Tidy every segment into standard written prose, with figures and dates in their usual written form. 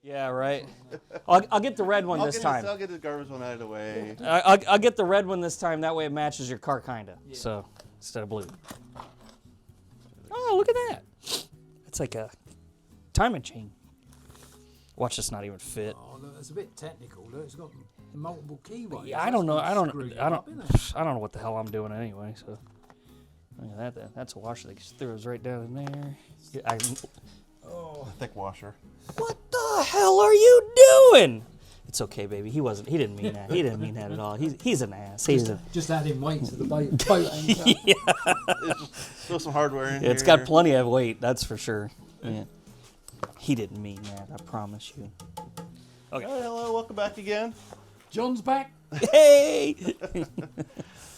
Yeah, right. I'll get the red one this time. I'll get the garbage one out of the way. I'll get the red one this time. That way it matches your car, kinda. Yeah. So instead of blue. Oh, look at that! It's like a timing chain. Watch this not even fit. Oh, look, it's a bit technical. Look, it's got multiple keyways. Yeah, I don't know. I don't know what the hell I'm doing anyway. So look at that. That's a washer that throws right down in there. Yeah, A thick washer. what the hell are you doing? It's okay, baby. He didn't mean that. He didn't mean that at all. He's an ass. Just adding weight to the boat anchor. Yeah. Throw some hardware in here. It's got plenty of weight, that's for sure. Yeah. He didn't mean that, I promise you. Okay. All right, hello, welcome back again. John's back. Hey!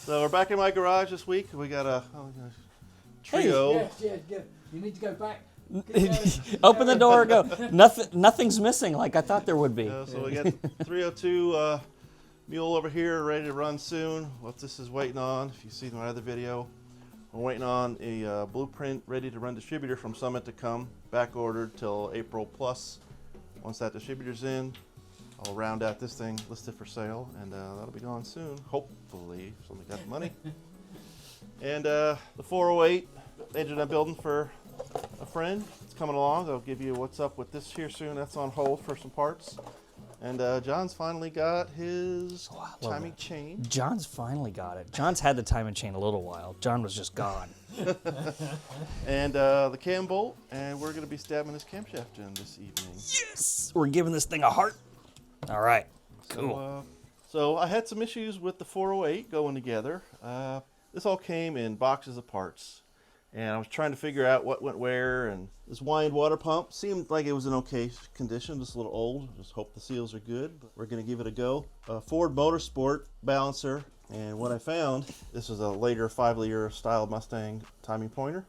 So we're back in my garage this week. We got a trio. Yeah. You need to go back. Open the door, go. Nothing's missing like I thought there would be. So we got 302 mule over here, ready to run soon. What this is waiting on, if you've seen my other video, we're waiting on a blueprint ready to run distributor from Summit to come, back ordered till April plus. Once that distributor's in, I'll round out this thing, list it for sale, and that'll be gone soon, hopefully, if somebody got the money. And the 408 engine I'm building for a friend, it's coming along. I'll give you what's up with this here soon. That's on hold for some parts. And John's finally got his timing chain. John's finally got it. John's had the timing chain a little while. John was just gone. And the cam bolt, and we're going to be stabbing this camshaft in this evening. Yes! We're giving this thing a heart. All right. Cool. So I had some issues with the 408 going together. This all came in boxes of parts. And I was trying to figure out what went where, and this wind water pump seemed like it was in okay condition, just a little old. Just hope the seals are good, but we're going to give it a go. Ford Motorsport balancer, and what I found, this is a later 5-liter style Mustang timing pointer.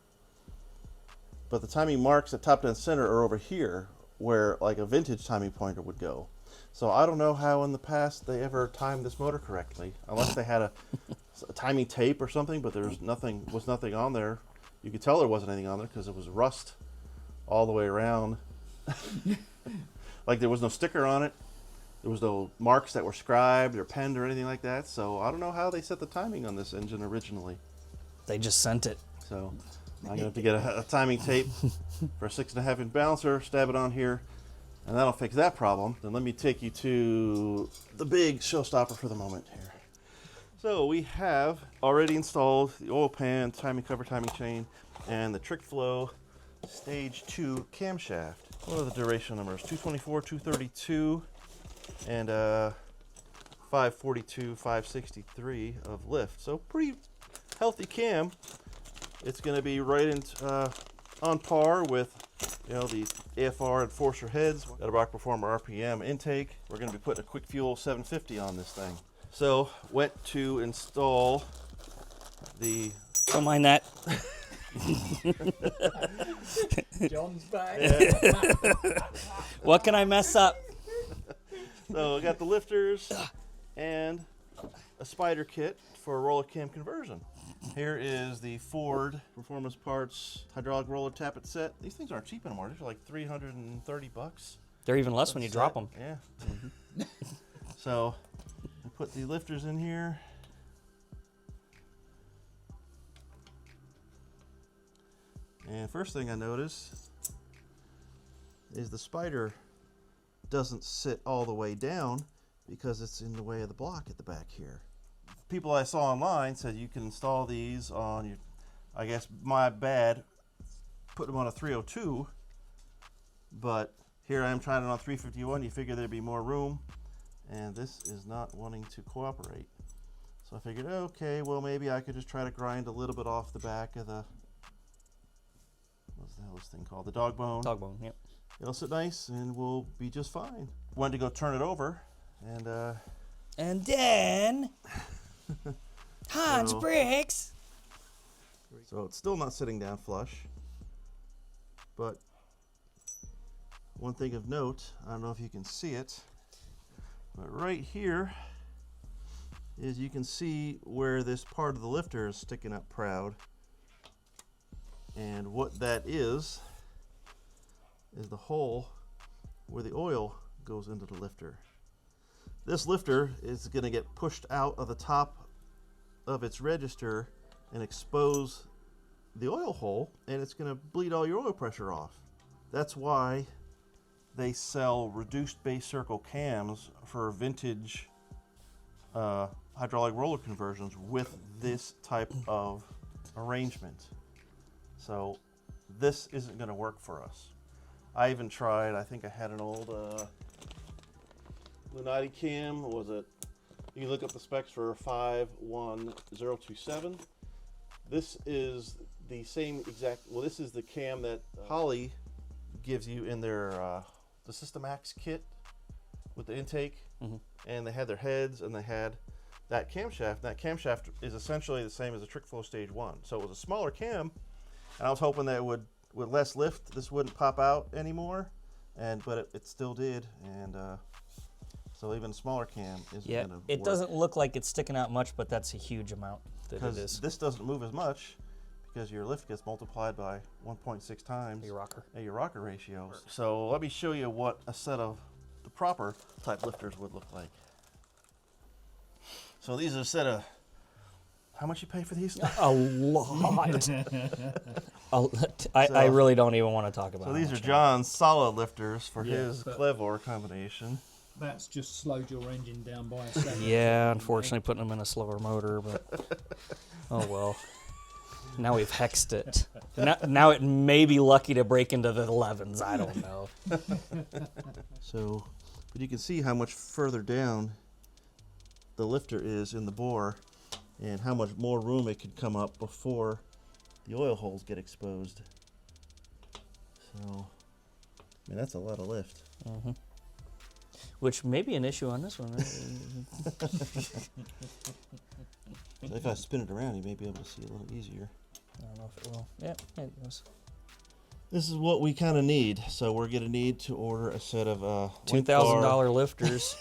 But the timing marks at top and center are over here, where like a vintage timing pointer would go. So I don't know how in the past they ever timed this motor correctly, unless they had a timing tape or something, but was nothing on there. You could tell there wasn't anything on there because it was rust all the way around. Like there was no sticker on it. There was no marks that were scribed or penned or anything like that. So I don't know how they set the timing on this engine originally. They just sent it. So I'm going to have to get a timing tape for a 6.5-inch balancer, stab it on here, and that'll fix that problem. Then let me take you to the big showstopper for the moment here. So we have already installed the oil pan, timing cover, timing chain, and the Trick Flow Stage 2 camshaft. What are the duration numbers? 224, 232, and 542, 563 of lift. So pretty healthy cam. It's going to be right on par with the AFR Enforcer heads. Got a Rock Performer RPM intake. We're going to be putting a Quick Fuel 750 on this thing. So, went to install the... Don't mind that. John's back. Yeah. What can I mess up? So, I got the lifters and a spider kit for a roller cam conversion. Here is the Ford Performance Parts hydraulic roller tappet set. These things aren't cheap anymore. These are like $330. They're even less when you drop them. Yeah. Mm-hmm. So... I put the lifters in here. And first thing I notice is the spider doesn't sit all the way down because it's in the way of the block at the back here. People I saw online said you can install these on your, I guess my bad, put them on a 302, but here I am trying it on 351. You figure there'd be more room. And this is not wanting to cooperate. So I figured, okay, well maybe I could just try to grind a little bit off the back of the, what's the hell this thing called? The dog bone. Dog bone, yep. It'll sit nice and we'll be just fine. Wanted to go turn it over and then Hans Bricks. So it's still not sitting down flush. But one thing of note, I don't know if you can see it, but right here is you can see where this part of the lifter is sticking up proud. And what that is the hole where the oil goes into the lifter. This lifter is going to get pushed out of the top of its register and expose the oil hole, and it's going to bleed all your oil pressure off. That's why they sell reduced base circle cams for vintage hydraulic roller conversions with this type of arrangement. So this isn't going to work for us. I even tried, I think I had an old Lunati cam. What was it? You can look up the specs for 51027. This is the same exact, well, this is the cam that Holley gives you in their the Systemax kit with the intake. And they had their heads and they had that camshaft. That camshaft is essentially the same as a trick flow stage 1. So it was a smaller cam, and I was hoping that with less lift this wouldn't pop out anymore, but it still did. And so even a smaller cam isn't going to work. It doesn't look like it's sticking out much, but that's a huge amount that it is. This doesn't move as much because your lift gets multiplied by 1.6 times Your rocker. your rocker ratios. So let me show you what a set of the proper type lifters would look like. So these are a set of, how much you pay for these? A lot. I really don't even want to talk about it. So these are John's solid lifters for his Clevor combination. That's just slowed your engine down by a second. Yeah, unfortunately putting them in a slower motor, but oh well. Now we've hexed it. Now it may be lucky to break into the 11s. I don't know. So, but you can see how much further down the lifter is in the bore and how much more room it could come up before the oil holes get exposed. So, I mean, that's a lot of lift. Which may be an issue on this one. Right? So if I spin it around, you may be able to see a little easier. I don't know if it will. Yeah, it goes. This is what we kind of need. So we're going to need to order a set of $2,000 lifters.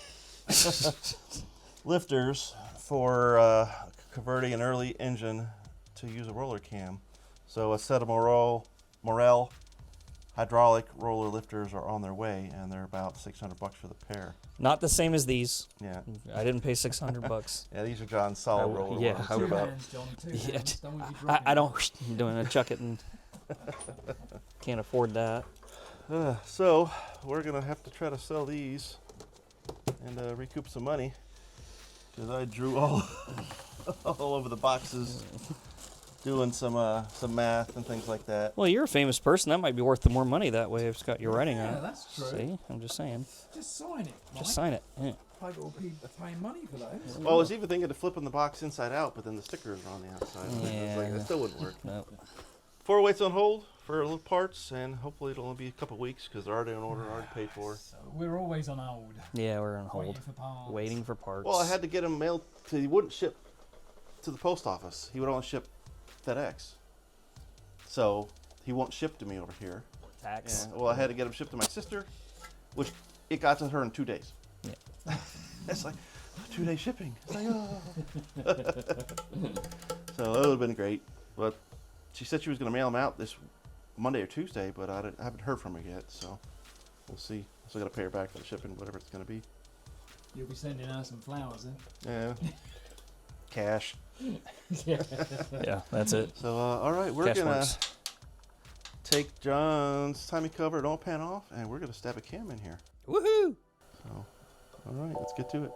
lifters for converting an early engine to use a roller cam. So a set of Morel hydraulic roller lifters are on their way, and they're about $600 for the pair. Not the same as these. Yeah. I didn't pay $600. Yeah, these are John's solid roller yeah, ones. I would- Two hands, John, two hands. Don't want to be dropping I don't. I'm doing a chuck it and can't afford that. So we're gonna have to try to sell these and recoup some money because I drew all over the boxes doing some math and things like that. Well, you're a famous person. That might be worth the more money that way if it's got your writing on Yeah, it. that's true. See, I'm just saying. Just sign it. Just sign it. Yeah. People will be paying money for those. Well, I was even thinking of flipping the box inside out, but then the stickers are on the outside. I was like, Yeah. that still wouldn't work. Nope. 408's on hold for little parts, and hopefully it'll only be a couple weeks because they're already on order, already paid for. So we're always on hold. Yeah, we're on hold. Waiting for parts. Waiting for parts. Well, I had to get him mailed to, he wouldn't ship to the post office. He would only ship FedEx. So he won't ship to me over here. tax. Yeah, well, I had to get them shipped to my sister, which it got to her in 2 days. Yeah. It's like 2-day shipping. It's like, oh. So that would have been great. But she said she was going to mail them out this Monday or Tuesday, but I haven't heard from her yet. So we'll see. I still got to pay her back for the shipping, whatever it's going to be. You'll be sending her some flowers then. Yeah. Cash. Yeah, that's it. So, all right, we're Cash going to works. take John's timing cover and oil pan off, and we're going to stab a cam in here. Woohoo! So, all right, let's get to it.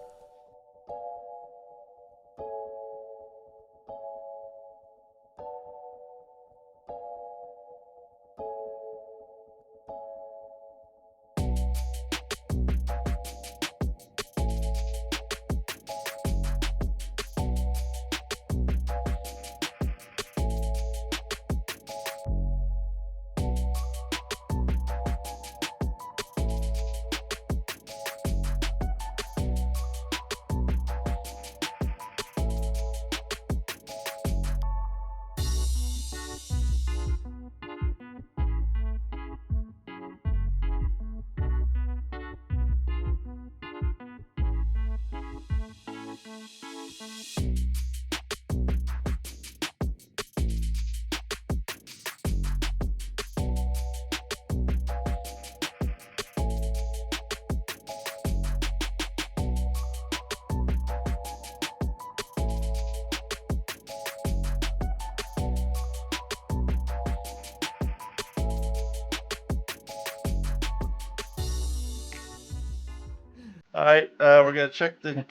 All right, we're gonna check the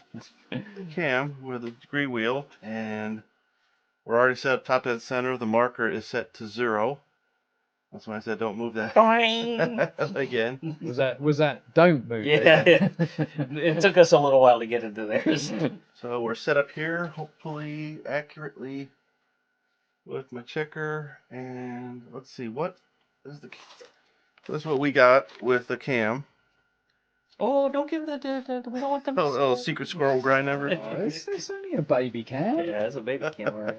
cam with the degree wheel, and we're already set up top dead center. The marker is set to 0. That's why I said don't move that again. Was that don't move? Yeah, it took us a little while to get into theirs. So we're set up here, hopefully accurately with my checker, and let's see what is the. So this is what we got with the cam. Oh, don't give that. We don't want them. Oh, secret squirrel grind never. Oh, it's only a baby can. Yeah, it's a baby can, right?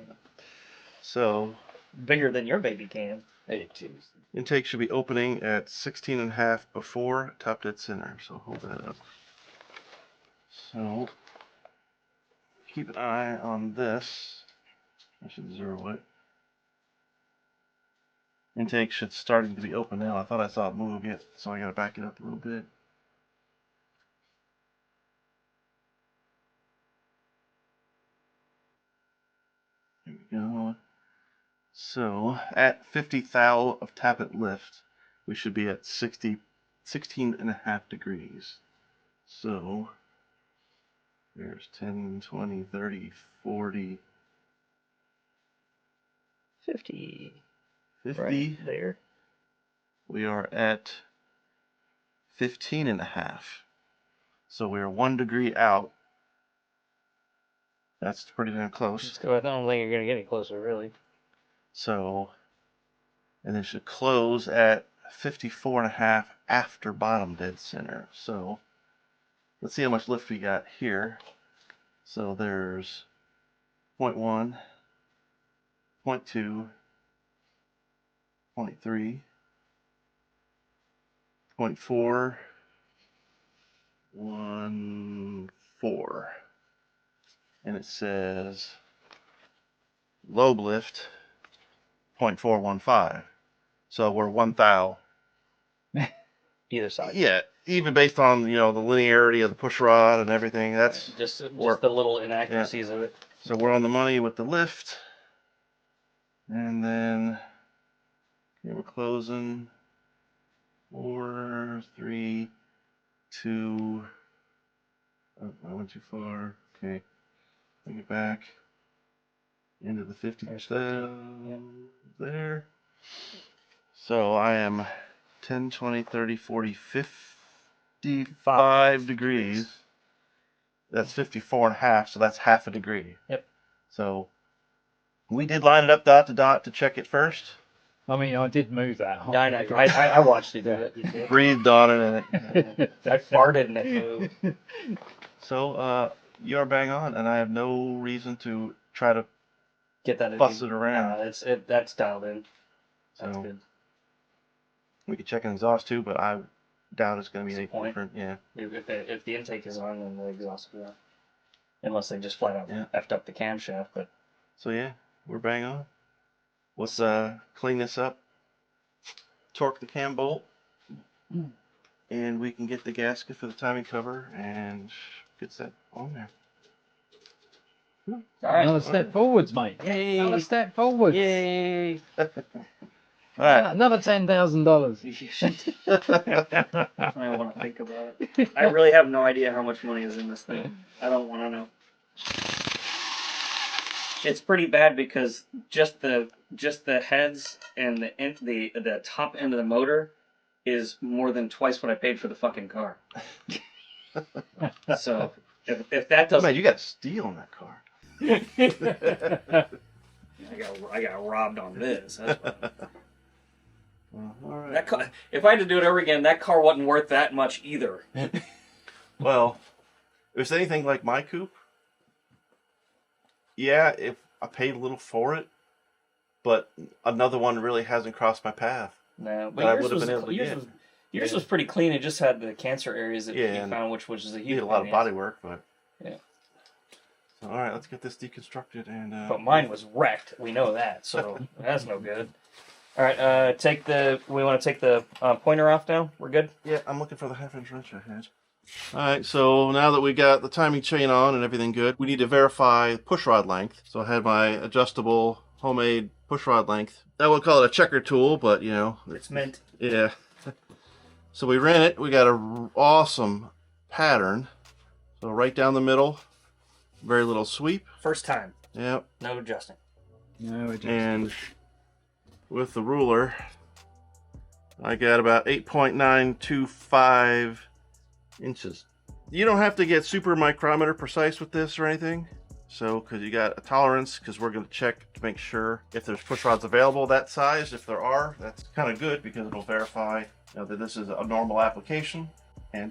So Bigger than your baby can. It is. intake should be opening at 16.5 before top dead center. So hold that up. So keep an eye on this. I should 0 it. Intake should starting to be open now. I thought I saw it move yet, so I gotta back it up a little bit. There we go. So at 50 thou of tappet lift, we should be at 16.5 degrees. So there's 10, 20, 30, 40, 50. 50. Right there. We are at 15.5. So we're 1 degree out. That's pretty damn close. So I don't think you're gonna get any closer, really. So, and it should close at 54.5 after bottom dead center. So, let's see how much lift we got here. So there's 0.1, 0.2, 0.3, 0.4, 1, 4. And it says lobe lift 0.415. So we're 1 thou. Either side. Yeah, even based on, the linearity of the push rod and everything, that's Just the little inaccuracies of it. so we're on the money with the lift. And then okay, we're closing 4, 3, 2. Oh, I went too far. Okay. Bring it back into the 50% there. So I am 10, 20, 30, 40, 55 degrees. That's 54.5, so that's half a degree. Yep. So we did line it up dot to dot to check it first. I mean, I did move that. Yeah, I know. I watched you do it. You did. Breathed on it and it. I farted in it move. So you're bang on, and I have no reason to try to Get that. fuss it around. That's dialed in. That's So good. we could check an exhaust too, but I doubt it's going to be any Point. different. Yeah. If the intake is on, then the exhaust will be on. Unless they just flat out effed up the camshaft, but. So yeah, we're bang on. Let's clean this up, torque the cam bolt, and we can get the gasket for the timing cover and get that on there. All right. Another step forwards, mate. Yay! Another step forwards. Yay! All right. Another $10,000. I don't want to think about it. I really have no idea how much money is in this thing. I don't want to know. It's pretty bad because just the heads and the top end of the motor is more than twice what I paid for the fucking car. So if that doesn't, Man, you got steel in that car. I got robbed on this. That's what. Well, all right. That car, if I had to do it over again, that car wasn't worth that much either. Well, if it's anything like my coupe, yeah, if I paid a little for it, but another one really hasn't crossed my path. No, That I but would have been able to get. yours was pretty clean. It just had the cancer areas that Yeah, you and found, which is a huge. You need a lot of pain in body the ass. work, but Yeah. So, all right, let's get this deconstructed and. But mine was wrecked. We know that, so that's no good. All right, we want to take the pointer off now. We're good. Yeah, I'm looking for the 1/2-inch wrench I had. All right, so now that we got the timing chain on and everything good, we need to verify pushrod length. So I had my adjustable homemade pushrod length. I would call it a checker tool, but It's meant. yeah. So we ran it. We got a awesome pattern. So right down the middle, very little sweep. First time. Yep. No adjusting. No, it And with the ruler, I got about 8.925 inches. You don't have to get super micrometer precise with this or anything. So, because you got a tolerance, because we're going to check to make sure if there's push rods available that size. If there are, that's kind of good because it'll verify that this is a normal application. And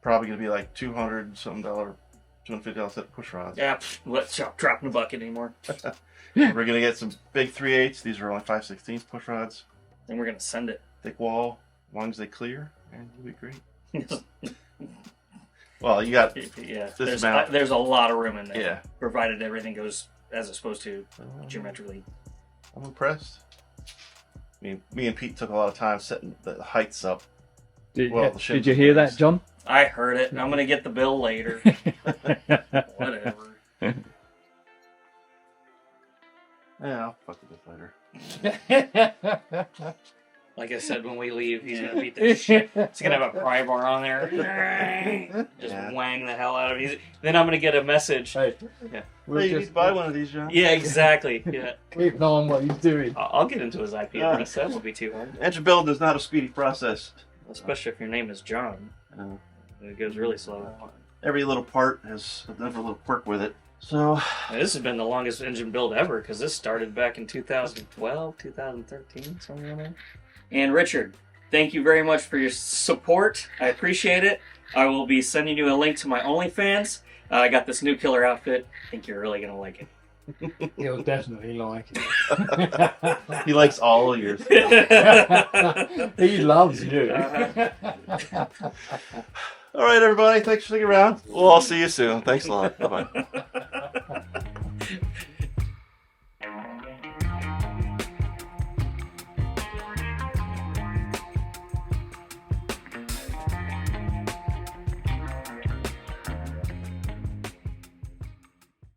probably going to be like $200 something, $250 set of push rods. Yeah, let's not drop in the bucket anymore. We're going to get some big 3/8. These are only 5/16 push rods. Then we're going to send it. Thick wall, as long as they clear, and it'll be great. Well, you got Yeah, this amount. there's a lot of room in there. Yeah. Provided everything goes as it's supposed to, geometrically. I'm impressed. I mean, me and Pete took a lot of time setting the heights up. Did, Well, the did you hear that, shims. John? I heard it. I'm going to get the bill later. Whatever. Yeah, I'll fuck with this later. Like I said, when we leave, he's going to beat the shit. He's going to have a pry bar on there. Just Yeah. wang the hell out of it. Then I'm going to get a message. Hey, Yeah. we'll Hey, you need just to buy one of these, John. Yeah, exactly. Yeah. keep an eye on what he's doing. I'll get into his IP address. That won't be too hard. Engine building is not a speedy process. Especially if your name is John. It goes really slow. Every little part has a different little quirk with it. So, Now, this has been the longest engine build ever because this started back in 2012, 2013, somewhere in there. And Richard, thank you very much for your support. I appreciate it. I will be sending you a link to my OnlyFans. I got this new killer outfit. I think you're really going to like it. He'll definitely like he likes all of yours. it. He loves you. All right, everybody. Thanks for sticking around. We'll all see you soon. Thanks a lot. Bye-bye.